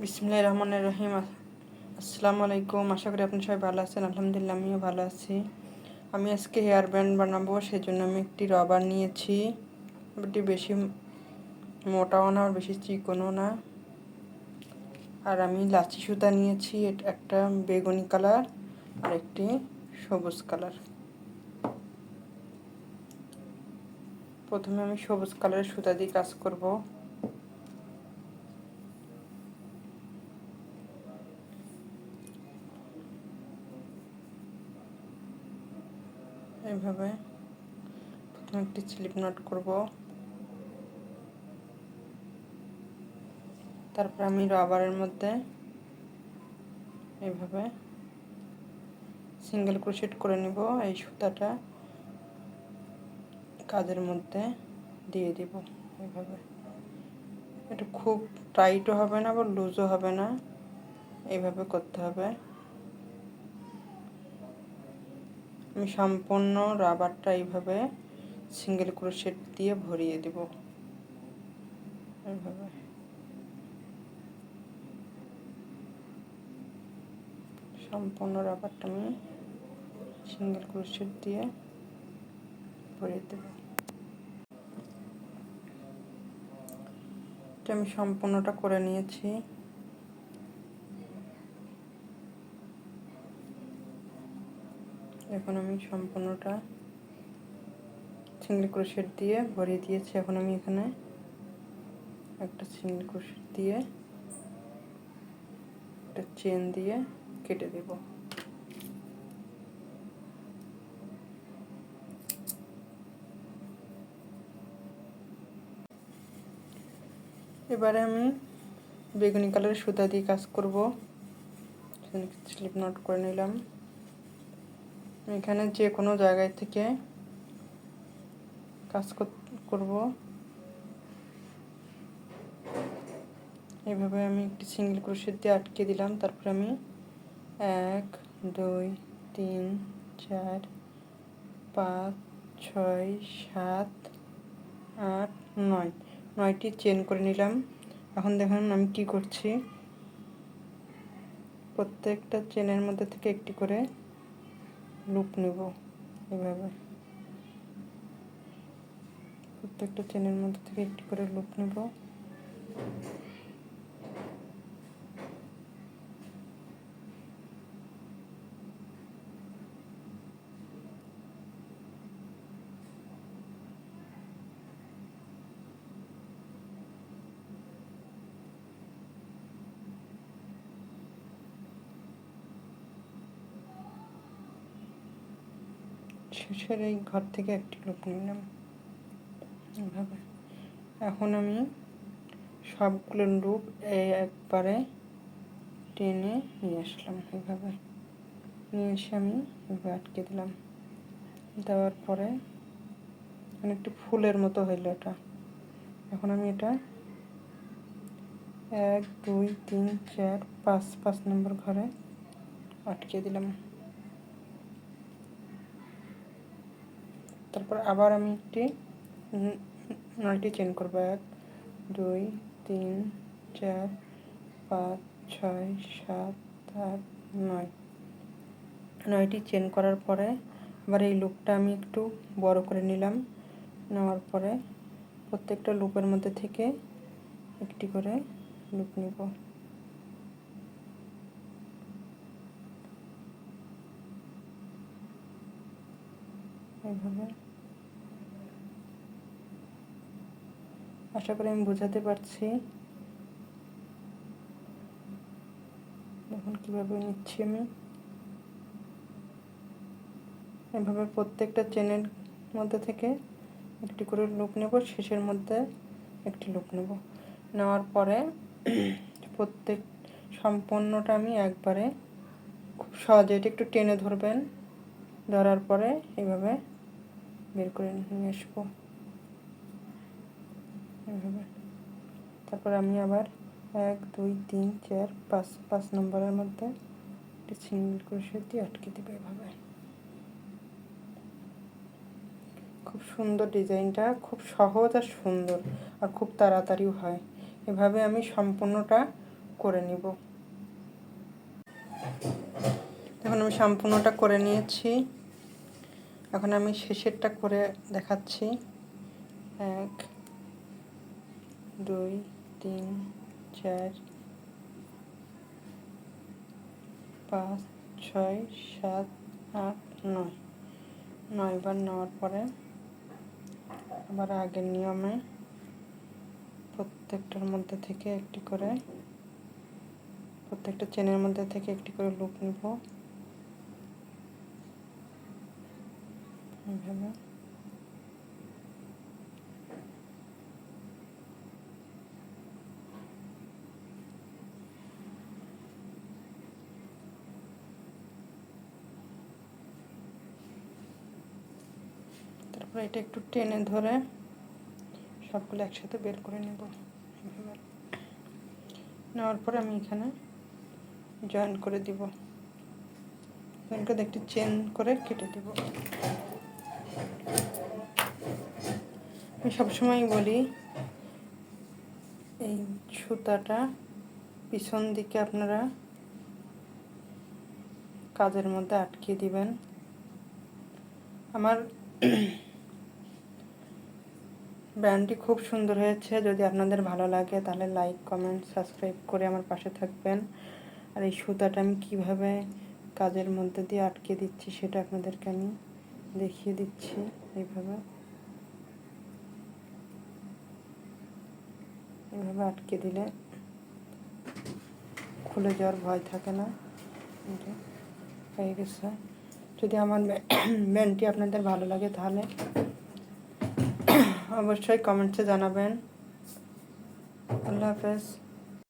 বিসমিল্লাহির রহমানির রহিম। আসসালামু আলাইকুম। আশা করি আপনি সবাই ভালো আছেন। আলহামদুলিল্লাহ আমিও ভালো আছি। আমি আজকে হেয়ার ব্যান্ড বানাবো, সেই জন্য আমি একটি রবার নিয়েছি। এটি বেশি মোটাও না, বেশি চিকনও না। আর আমি লাচি সুতা নিয়েছি, একটা বেগুনি কালার আর একটি সবুজ কালার। প্রথমে আমি সবুজ কালারের সুতা দিয়ে কাজ করব। এইভাবে প্রথমে একটি স্লিপ নট করব। তারপর আমি রাবারের মধ্যে এইভাবে সিঙ্গেল ক্রোশেট করে নিব। এই সুতাটা কাজের মধ্যে দিয়ে দিব এইভাবে। এটা খুব টাইটও হবে না, আবার লুজও হবে না, এইভাবে করতে হবে। আমি সম্পূর্ণ রাবারটা এইভাবে সিঙ্গেল ক্রোশেট দিয়ে ভরিয়ে দেব এইভাবে। সম্পূর্ণ রাবারটা আমি সিঙ্গেল ক্রোশেট দিয়ে ভরিয়ে দেব। এটা আমি সম্পূর্ণটা করে নিয়েছি। এখন আমি সম্পূর্ণটা সিঙ্গেল ক্রোশেট দিয়ে ভরিয়ে দিয়েছি। এখন আমি এখানে একটা সিঙ্গেল ক্রোশেট দিয়ে একটা চেন দিয়ে কেটে দেব। এবারে আমি বেগুনি কালারের সুতা দিয়ে কাজ করব। স্লিপ নট করে নিলাম। এখানে যে কোনো জায়গায় থেকে কাজ করব। এইভাবে আমি একটি সিঙ্গেল ক্রোশেট দিয়ে আটকে দিলাম। তারপর আমি 1 2 3 4 5 6 7 8 9 9টি চেন করে নিলাম। এখন দেখুন আমি কি করছি। প্রত্যেকটা চেনের মধ্যে থেকে একটি করে লুপ নেব এভাবে। প্রত্যেকটা চেনের মধ্যে থেকে একটি করে লুপ নেব। শেষের এই ঘর থেকে একটি লুপ নিলাম এভাবে। এখন আমি সবগুলো লুপ একবারে টেনে নিয়ে আসলাম এইভাবে। নিয়ে এসে আমি এভাবে আটকে দিলাম। দেওয়ার পরে একটু ফুলের মতো হইলো এটা। এখন আমি এটা 1 2 3 4 5 নম্বর ঘরে আটকে দিলাম। তারপর আবার আমি একটি 9টি চেন করব। 1 2 3 4 5 6 7 8 9। 9টি চেন করার পরে আবার এই লুপটা আমি একটু বড় করে নিলাম। নেওয়ার পরে প্রত্যেকটা লুপের মধ্যে থেকে একটি করে লুপ নিব এইভাবে। আশা করি আমি বোঝাতে পারছি। দেখুন কিভাবে নিচ্ছি আমি। এভাবে প্রত্যেকটা চেনের মধ্যে থেকে একটি করে লুপ নেব। শেষের মধ্যে একটি লুপ নেব। নেওয়ার পরে প্রত্যেক সম্পূর্ণটা আমি একবারে খুব সহজে এটা একটু টেনে ধরবেন। ধরার পরে এইভাবে বের করে নিয়ে আসবো এইভাবে। তারপর আমি আবার 1 2 3 4 5 নম্বরের মধ্যে একটি সিঙ্গেল ক্রোশেট দিয়ে আটকে দেবো এভাবে। খুব সুন্দর ডিজাইনটা, খুব সহজ আর সুন্দর, আর খুব তাড়াতাড়িও হয়। এভাবে আমি সম্পূর্ণটা করে নিব। এখন আমি সম্পূর্ণটা করে নিয়েছি। এখন আমি শেষেরটা করে দেখাচ্ছি। 1 2 3 4 5 6 7 8 9 9 বার নেওয়ার পরে আবার আগের নিয়মে প্রত্যেকটার মধ্যে থেকে একটি করে, প্রত্যেকটা চেনের মধ্যে থেকে একটি করে লুপ নিব। এইভাবে তারপরে এটা একটু টেনে ধরে সবগুলো একসাথে বের করে নেব। নেওয়ার পরে আমি এখানে জয়েন করে দিব। জয়েন করে একটি চেন করে কেটে দিব। আমি সবসময় বলি এই সুতাটা পিছন দিকে আপনারা কাজের মধ্যে আটকে দিবেন। আমার ব্র্যান্ডটি খুব সুন্দর হয়েছে। যদি আপনাদের ভালো লাগে তাহলে লাইক কমেন্ট সাবস্ক্রাইব করে আমার পাশে থাকবেন। আর এই সুতাটা আমি কিভাবে কাজের মধ্যে দিয়ে আটকে দিচ্ছি সেটা আপনাদেরকে আমি দেখিয়ে দিচ্ছি। এইভাবে আটকে দিলে খুলে যাওয়ার ভয় থাকে না। হয়ে গেছে। যদি আমার ব্যান্ডটি আপনাদের ভালো লাগে তাহলে অবশ্যই কমেন্টসে জানাবেন। আল্লাহ হাফেজ।